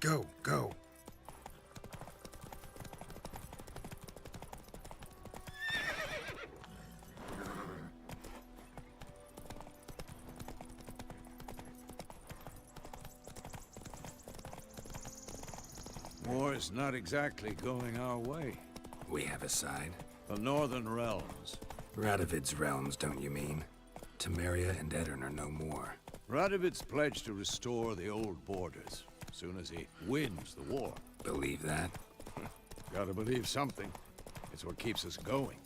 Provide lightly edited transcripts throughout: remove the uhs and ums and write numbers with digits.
Go, go. War's not exactly going our way. We have a side. The Northern Realms. Radovid's realms, don't you mean? Temeria and Edirn are no more. Radovid's pledged to restore the old borders, as soon as he wins the war. Believe that? Gotta believe something. It's what keeps us going.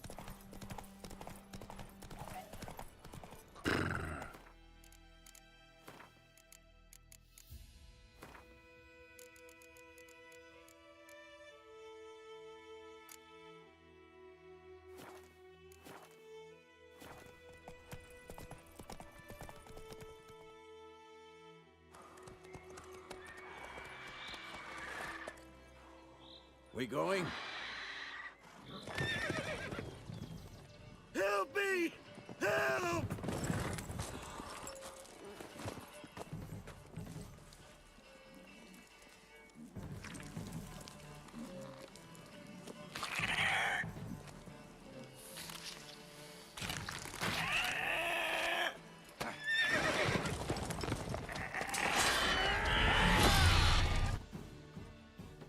We going? Help me! Help!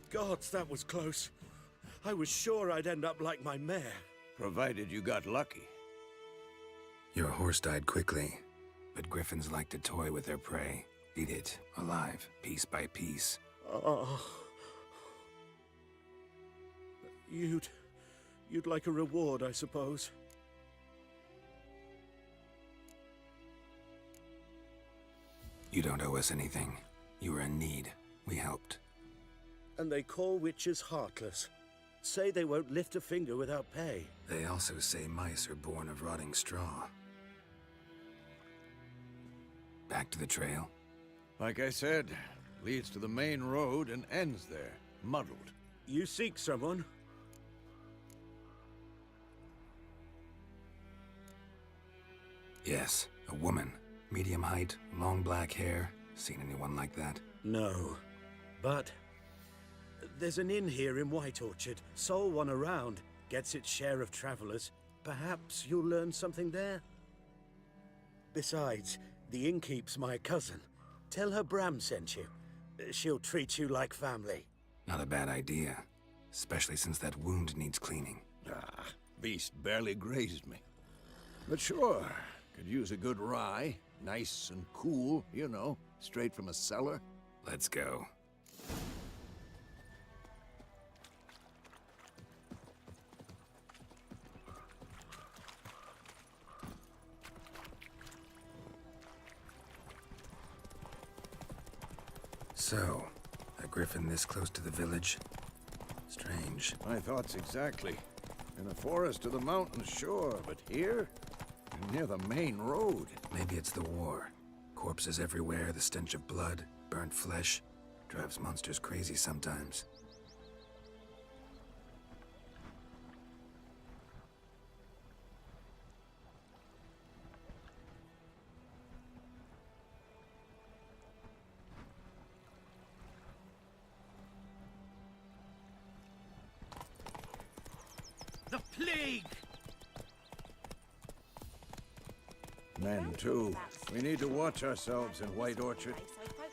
Gods, that was close. I was sure I'd end up like my mare. Provided you got lucky. Your horse died quickly, but griffins like to toy with their prey. Eat it, alive, piece by piece. Oh. You'd like a reward, I suppose. You don't owe us anything. You were in need. We helped. And they call witches heartless. Say they won't lift a finger without pay. They also say mice are born of rotting straw. Back to the trail? Like I said, leads to the main road and ends there, muddled. You seek someone? Yes, a woman. Medium height, long black hair. Seen anyone like that? No. But there's an inn here in White Orchard. Sole one around. Gets its share of travelers. Perhaps you'll learn something there? Besides, the innkeep's my cousin. Tell her Bram sent you. She'll treat you like family. Not a bad idea. Especially since that wound needs cleaning. Ah, beast barely grazed me. But sure, could use a good rye. Nice and cool, you know, straight from a cellar. Let's go. So, a griffin this close to the village? Strange. My thoughts exactly. In a forest to the mountains, sure, but here? Near the main road. Maybe it's the war. Corpses everywhere, the stench of blood, burnt flesh. Drives monsters crazy sometimes. The plague! Men, too. We need to watch ourselves in White Orchard.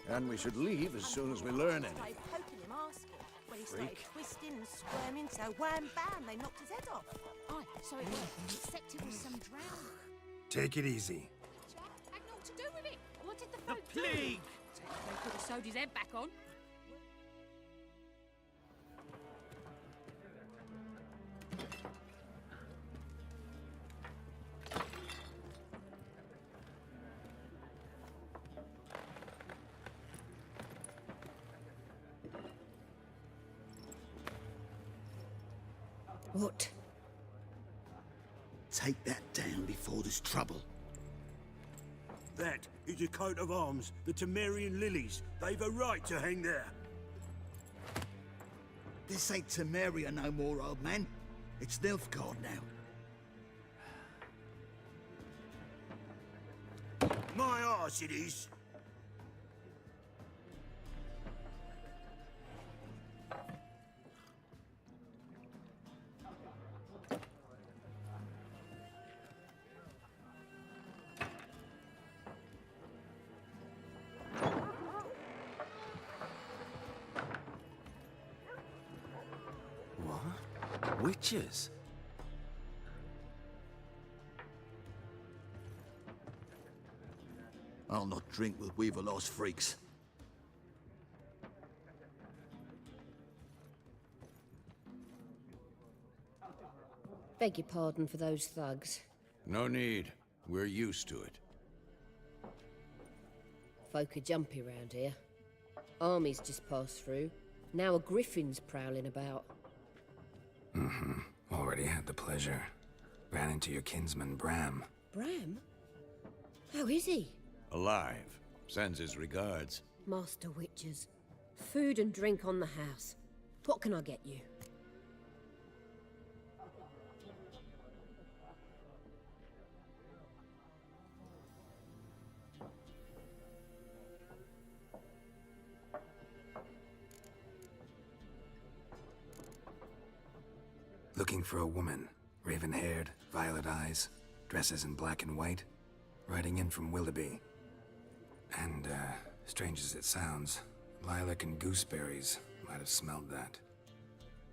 And we should leave as soon as we learn anything. When he started twisting and squirming, so wham bam, they knocked his head off. Aye, so it was. Except it was some drowning. Take it easy. Had naught to do with it. What did the The folk plague! do? They could have sewed his head back on. What? Take that down before there's trouble. That is a coat of arms, the Temerian lilies. They've a right to hang there. This ain't Temeria no more, old man. It's Nilfgaard now. My arse it is. Witches? I'll not drink with Weaverlost freaks. Beg your pardon for those thugs. No need. We're used to it. Folk are jumpy round here. Armies just passed through. Now a griffin's prowling about. Already had the pleasure. Ran into your kinsman, Bram. Bram? How is he? Alive. Sends his regards. Master Witches. Food and drink on the house. What can I get you? Looking for a woman. Raven-haired, violet eyes, dresses in black and white. Riding in from Willoughby. And, strange as it sounds, lilac and gooseberries might have smelled that.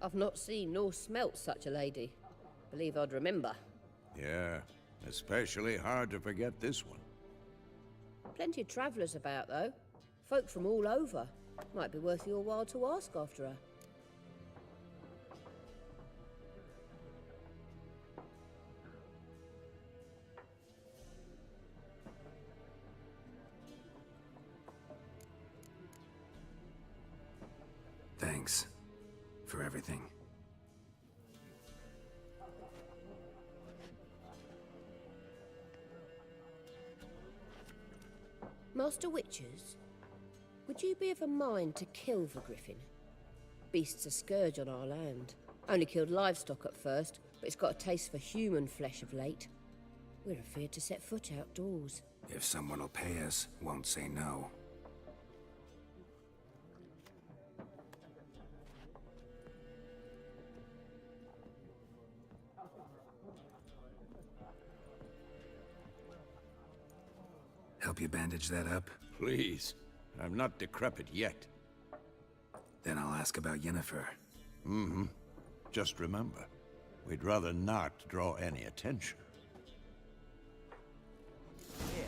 I've not seen nor smelt such a lady. Believe I'd remember. Yeah, especially hard to forget this one. Plenty of travellers about, though. Folk from all over. Might be worth your while to ask after her. Thanks. For everything. Master Witches, would you be of a mind to kill the griffin? Beast's a scourge on our land. Only killed livestock at first, but it's got a taste for human flesh of late. We're afeard to set foot outdoors. If someone will pay us, won't say no. Help you bandage that up? Please. I'm not decrepit yet. Then I'll ask about Yennefer. Just remember, we'd rather not draw any attention. Here,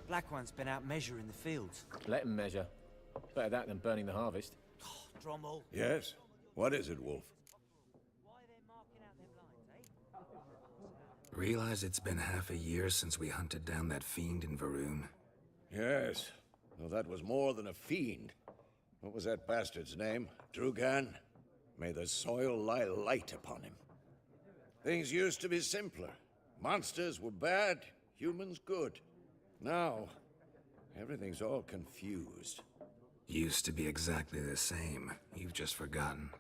Black One's been out measuring the fields. Let him measure. Better that than burning the harvest. Drommel. Yes? What is it, Wolf? Why they're marking out them lines, eh? Realize it's been half a year since we hunted down that fiend in Varun. Yes. Well, that was more than a fiend. What was that bastard's name? Drugan? May the soil lie light upon him. Things used to be simpler. Monsters were bad, humans good. Now, everything's all confused. Used to be exactly the same. You've just forgotten.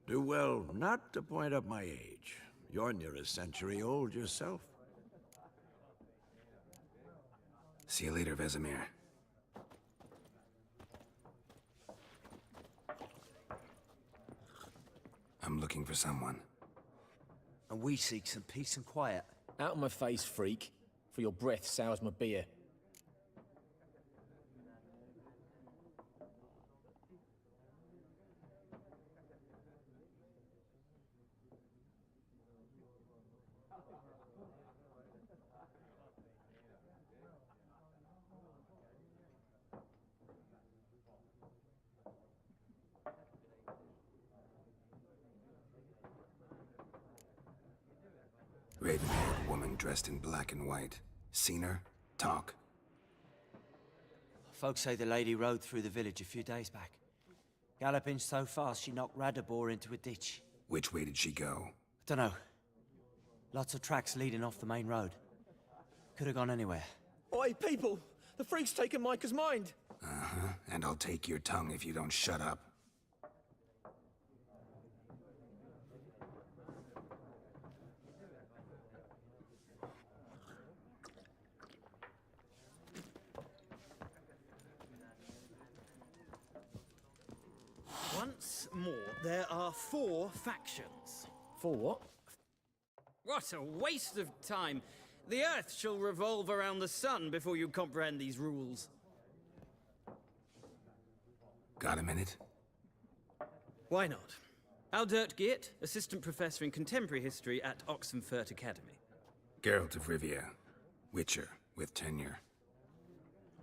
Do well not to point up my age. You're near a century old yourself. See you later, Vesemir. I'm looking for someone. And we seek some peace and quiet. Out of my face, freak. For your breath sours my beer. Raven-haired woman dressed in black and white. Seen her? Talk. Folks say the lady rode through the village a few days back. Galloping so fast she knocked Radabor into a ditch. Which way did she go? Dunno. Lots of tracks leading off the main road. Could have gone anywhere. Oi, people! The freak's taken Micah's mind! And I'll take your tongue if you don't shut up. Once more, there are 4 factions. For what? What a waste of time! The Earth shall revolve around the sun before you comprehend these rules. Got a minute? Why not? Aldert Geert, Assistant Professor in Contemporary History at Oxenfurt Academy. Geralt of Rivia, Witcher, with tenure.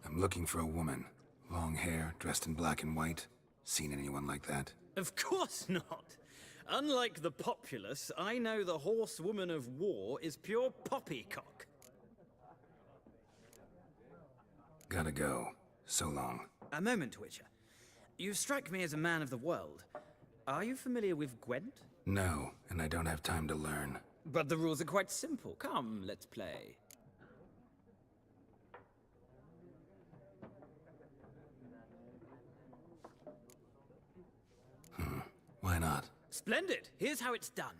I'm looking for a woman. Long hair, dressed in black and white. Seen anyone like that? Of course not. Unlike the populace, I know the horsewoman of war is pure poppycock. Gotta go. So long. A moment, Witcher. You strike me as a man of the world. Are you familiar with Gwent? No, and I don't have time to learn. But the rules are quite simple. Come, let's play. Why not? Splendid! Here's how it's done.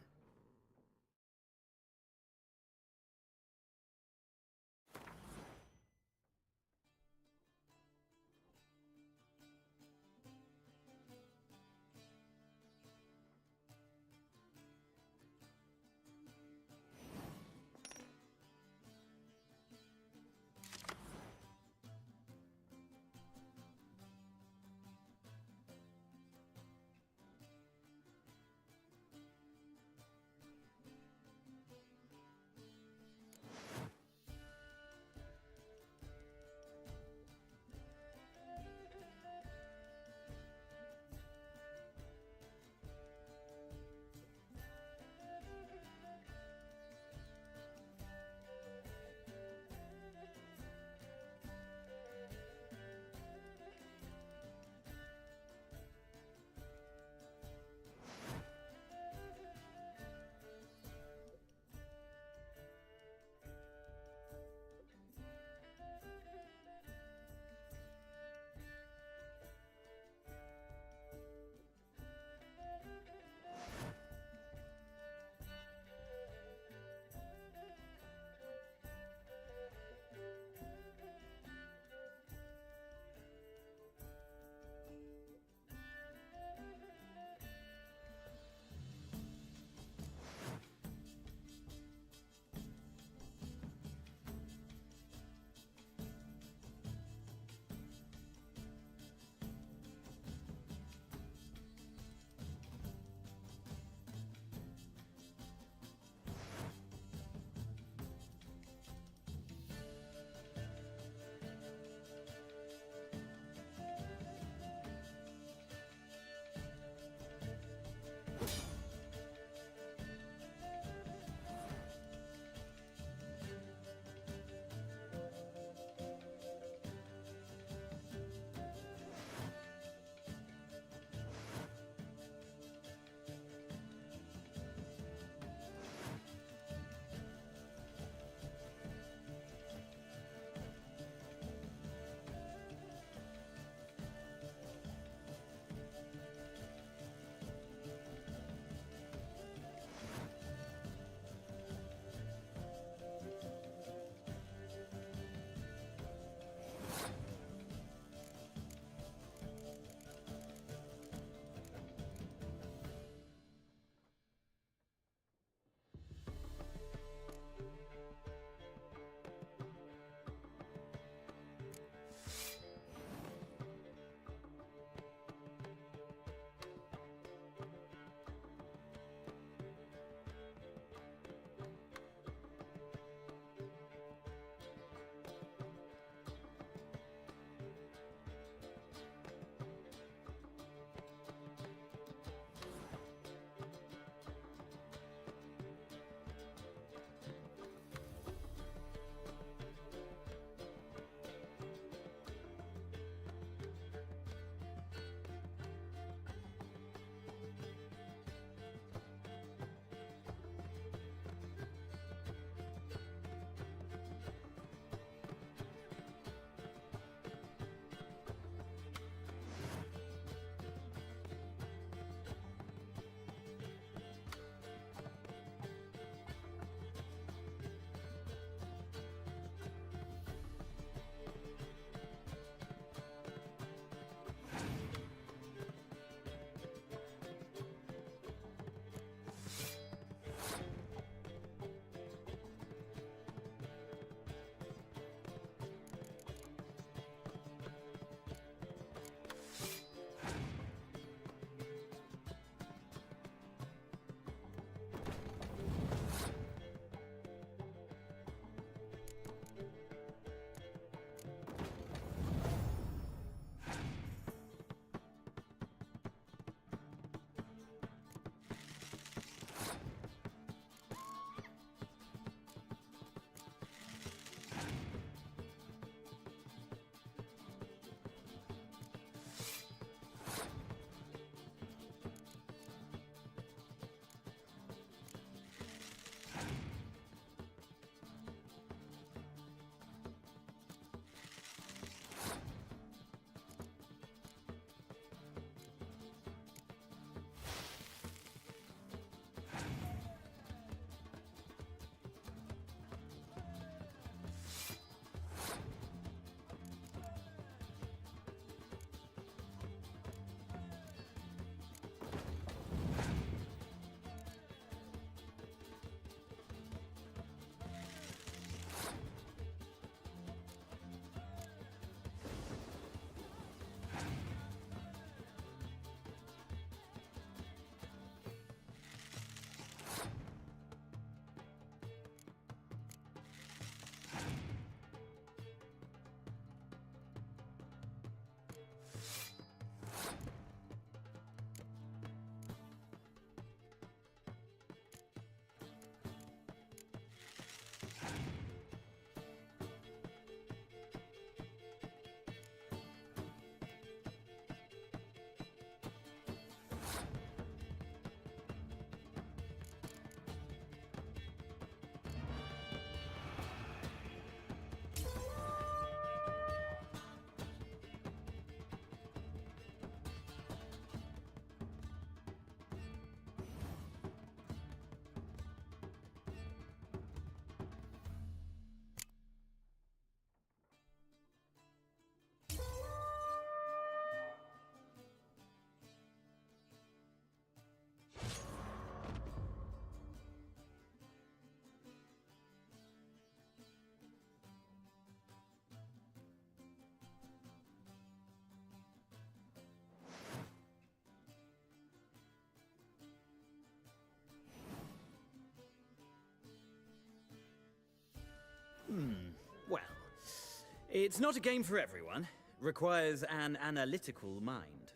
It's not a game for everyone. Requires an analytical mind.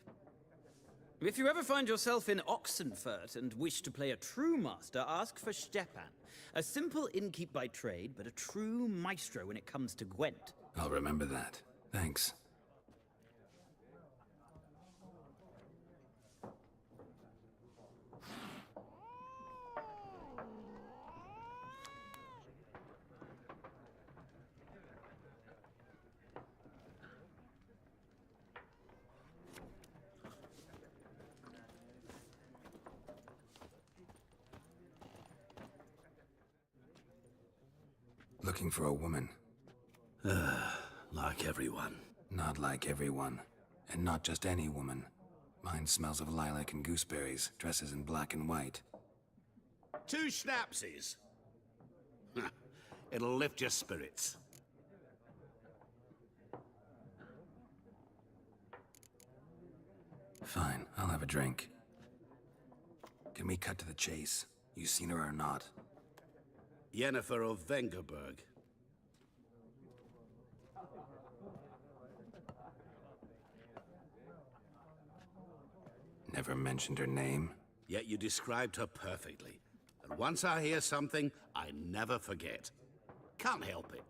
If you ever find yourself in Oxenfurt and wish to play a true master, ask for Stepan. A simple innkeep by trade, but a true maestro when it comes to Gwent. I'll remember that. Thanks. Looking for a woman. Like everyone. Not like everyone. And not just any woman. Mine smells of lilac and gooseberries, dresses in black and white. 2 schnapsies. It'll lift your spirits. Fine, I'll have a drink. Can we cut to the chase? You seen her or not? Yennefer of Vengerberg. Never mentioned her name. Yet you described her perfectly. And once I hear something, I never forget. Can't help it.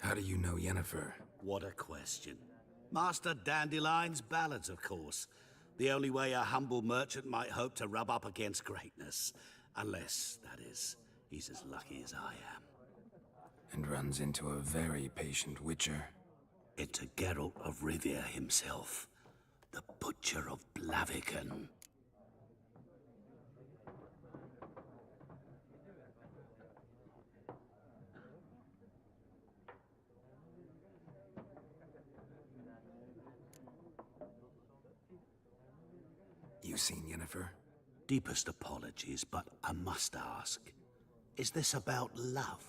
How do you know Yennefer? What a question. Master Dandelion's ballads, of course. The only way a humble merchant might hope to rub up against greatness. Unless, that is, he's as lucky as I am. And runs into a very patient witcher. Into Geralt of Rivia himself. The Butcher of Blaviken. You seen Yennefer? Deepest apologies, but I must ask. Is this about love?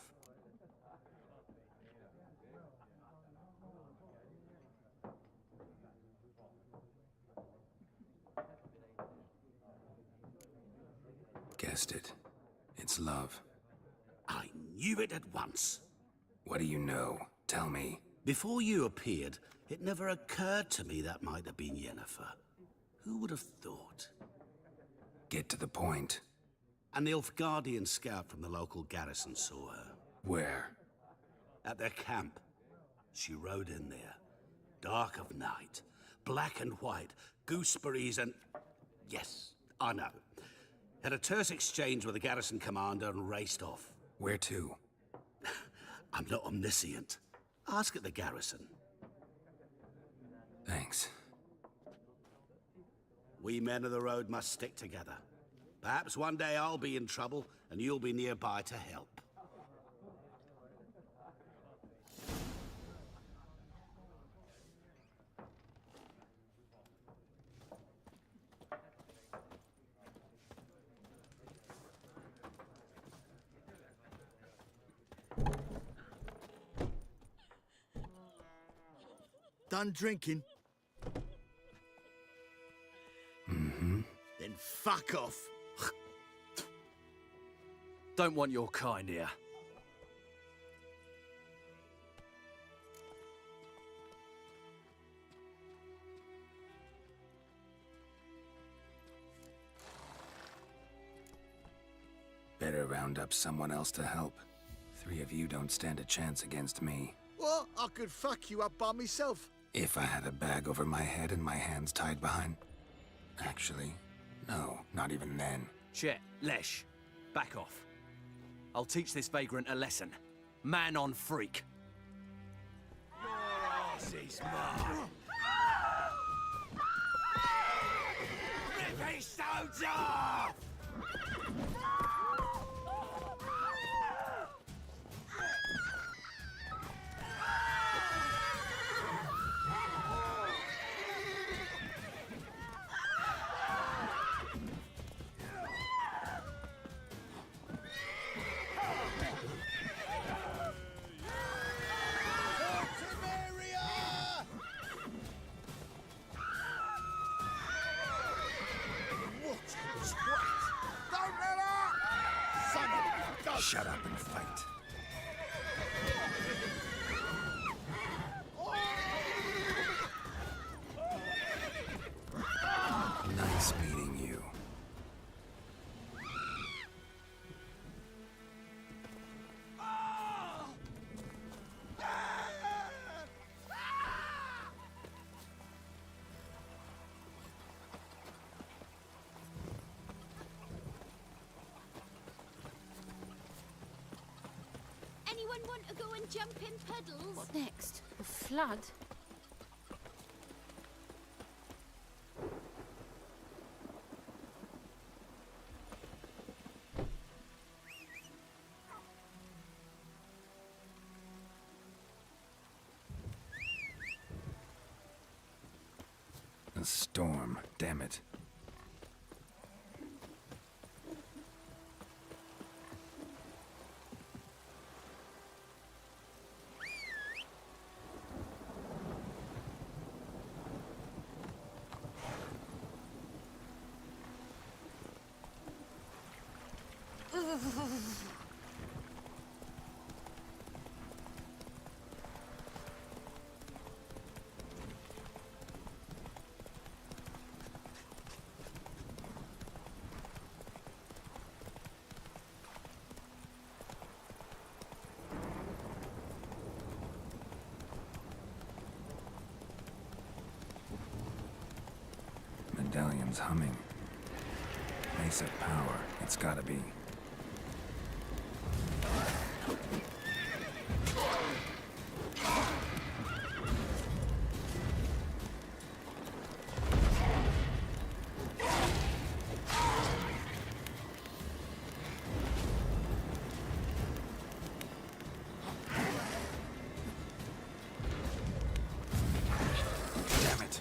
Guessed it. It's love. I knew it at once. What do you know? Tell me. Before you appeared, it never occurred to me that might have been Yennefer. Who would have thought? Get to the point. A Nilfgaardian scout from the local garrison saw her. Where? At their camp. She rode in there. Dark of night. Black and white. Gooseberries and... Yes, I know. Had a terse exchange with the garrison commander and raced off. Where to? I'm not omniscient. Ask at the garrison. Thanks. We men of the road must stick together. Perhaps one day I'll be in trouble, and you'll be nearby to help. Done drinking? Mm-hmm. Then fuck off. Don't want your kind here. Better round up someone else to help. 3 of you don't stand a chance against me. What? I could fuck you up by myself. If I had a bag over my head and my hands tied behind... Actually, no, not even then. Chet, Lesh, back off. I'll teach this vagrant a lesson. Man on freak. Your ass is mine. Rip his stones off! Shut up and fight. Nice meeting you. Anyone want to go and jump in puddles? What next? A flood? A storm, damn it. Medallion's humming. Place of power, it's gotta be. Damn it.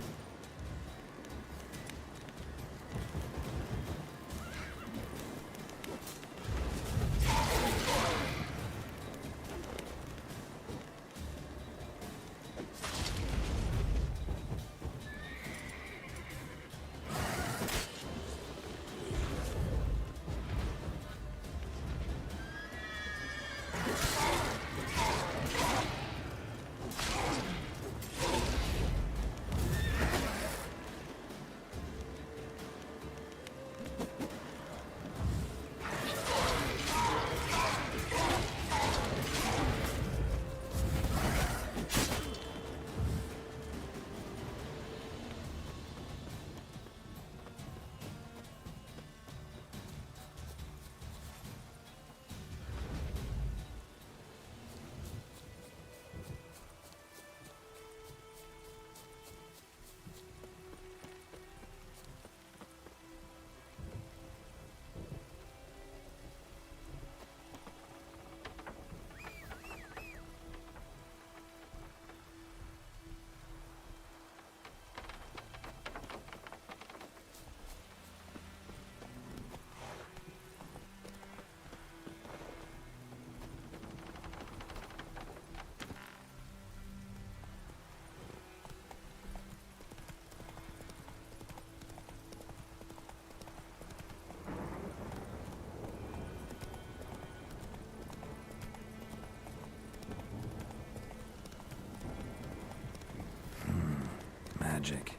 Magic.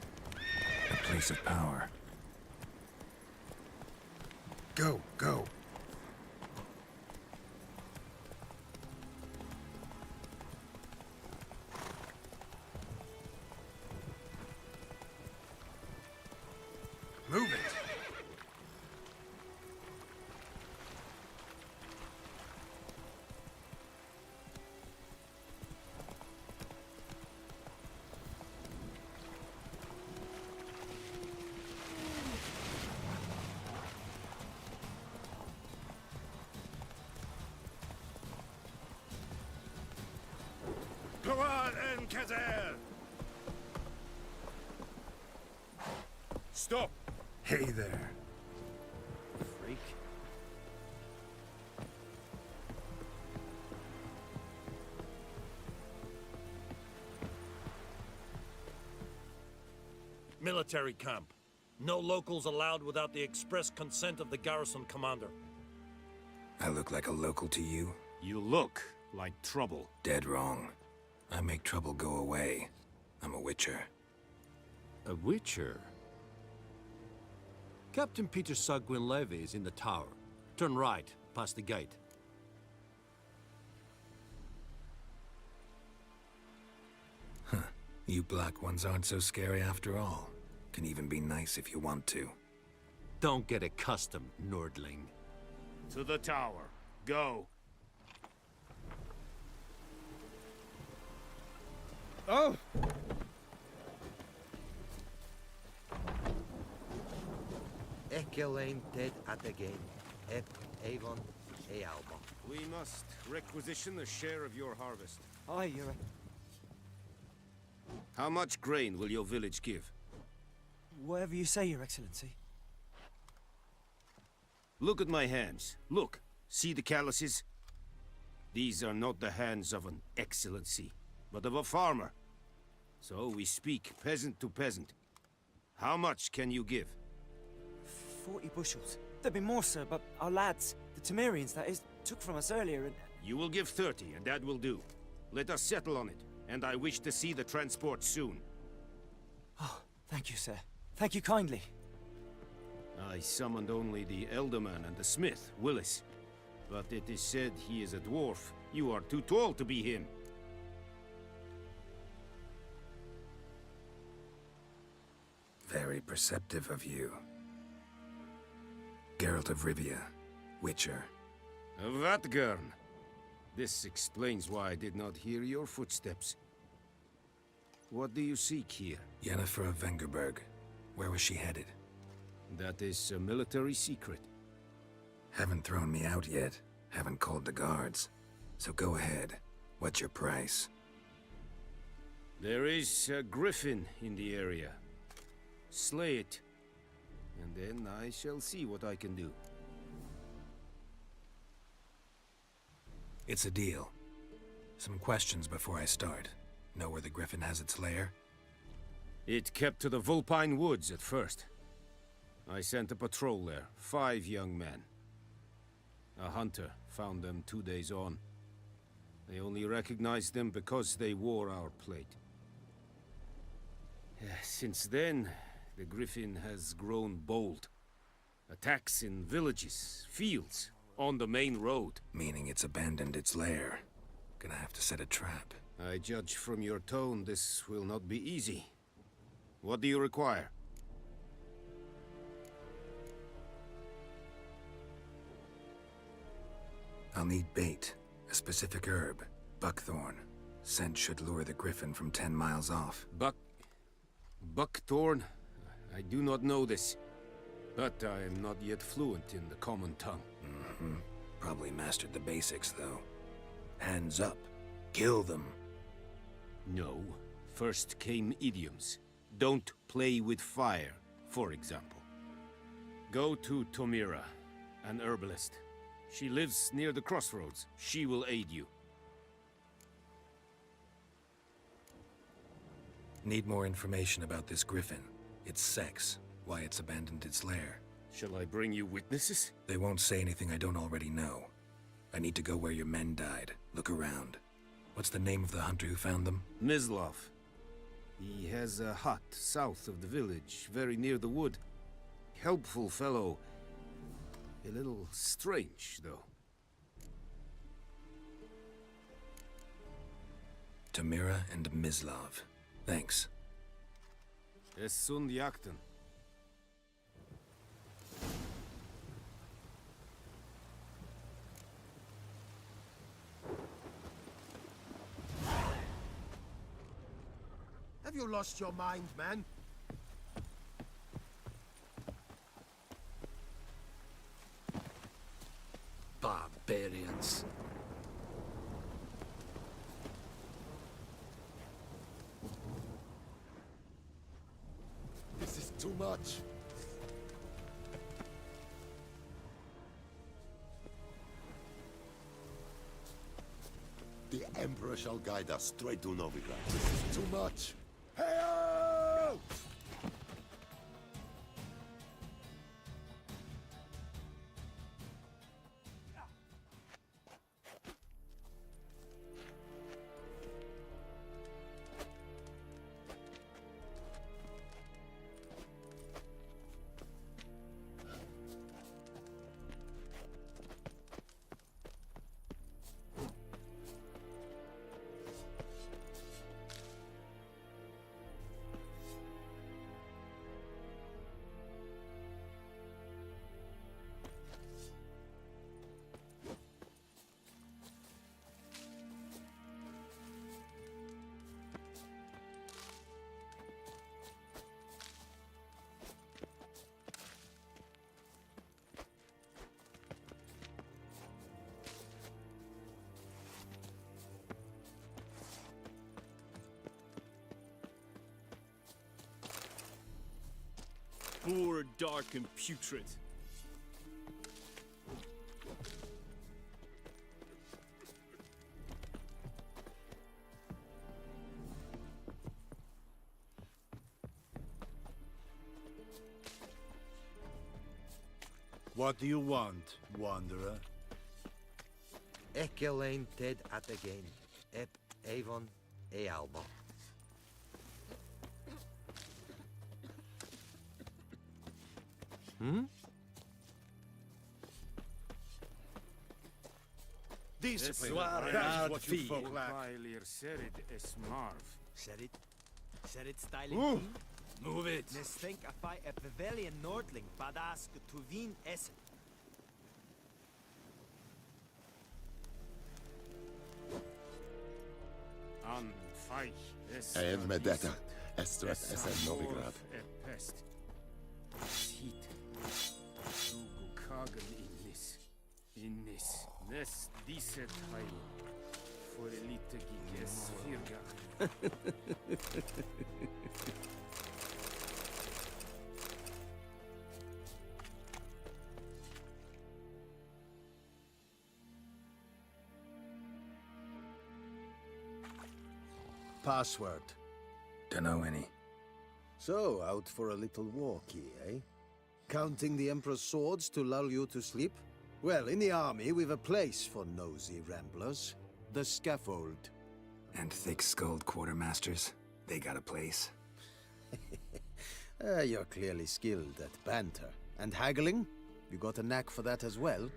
A place of power. Go, go. Move it. Gloire and Kazer! Stop. Hey there. Freak. Military camp. No locals allowed without the express consent of the garrison commander. I look like a local to you? You look like trouble. Dead wrong. I make trouble go away. I'm a witcher. A witcher? Captain Peter Sagwin Levy is in the tower. Turn right, past the gate. Huh. You black ones aren't so scary after all. Can even be nice if you want to. Don't get accustomed, Nordling. To the tower. Go. Oh! Ekelain dead at again. Ep Avon Ealba. We must requisition a share of your harvest. Aye, you're How much grain will your village give? Whatever you say, Your Excellency. Look at my hands. Look. See the calluses? These are not the hands of an excellency, but of a farmer. So we speak peasant to peasant. How much can you give? 40 bushels. There'd be more, sir, but our lads, the Temerians, that is, took from us earlier and... You will give 30, and that will do. Let us settle on it, and I wish to see the transport soon. Oh, thank you, sir. Thank you kindly. I summoned only the Elderman and the smith, Willis. But it is said he is a dwarf. You are too tall to be him. Very perceptive of you. Geralt of Rivia, Witcher. Vatgern. This explains why I did not hear your footsteps. What do you seek here? Yennefer of Vengerberg. Where was she headed? That is a military secret. Haven't thrown me out yet. Haven't called the guards. So go ahead. What's your price? There is a griffin in the area. Slay it, and then I shall see what I can do. It's a deal. Some questions before I start. Know where the griffin has its lair? It kept to the Vulpine Woods at first. I sent a patrol there, 5 young men. A hunter found them 2 days on. They only recognized them because they wore our plate. Since then, the griffin has grown bold. Attacks in villages, fields, on the main road. Meaning it's abandoned its lair. Gonna have to set a trap. I judge from your tone this will not be easy. What do you require? I'll need bait. A specific herb. Buckthorn. Scent should lure the griffin from 10 miles off. Buckthorn? I do not know this. But I am not yet fluent in the common tongue. Mm-hmm. Probably mastered the basics, though. Hands up. Kill them. No. First came idioms. Don't play with fire, for example. Go to Tomira, an herbalist. She lives near the crossroads. She will aid you. Need more information about this griffin. Its sex, why it's abandoned its lair. Shall I bring you witnesses? They won't say anything I don't already know. I need to go where your men died. Look around. What's the name of the hunter who found them? Mislav. He has a hut south of the village, very near the wood. Helpful fellow. A little strange, though. Tomira and Mislav. Thanks. Es sund jakten. Have you lost your mind, man? Barbarians. This is too much. The Emperor shall guide us straight to Novigrad. This is too much. Hey-o! Spore dark and putrid. What do you want, wanderer? Ekelain ted at again. Ep Avon Ealba. Discipline. That's what you folk lack. Serid Esmarv. Said it styling. Ooh. Move it. Nes think I fight a Pavilion Nordling, badass Tuvin Essen. An Feich. En Medetta, Estrat Essen Novigrad. Pest. Heat. Rugo Kagan Innis. Nes Diset Hai. For Elite Giges Firga. Password. Dunno any. So, out for a little walkie, eh? Counting the Emperor's swords to lull you to sleep? Well, in the army, we've a place for nosy ramblers. The scaffold. And thick-skulled quartermasters. They got a place. You're clearly skilled at banter. And haggling? You got a knack for that as well?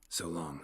So long.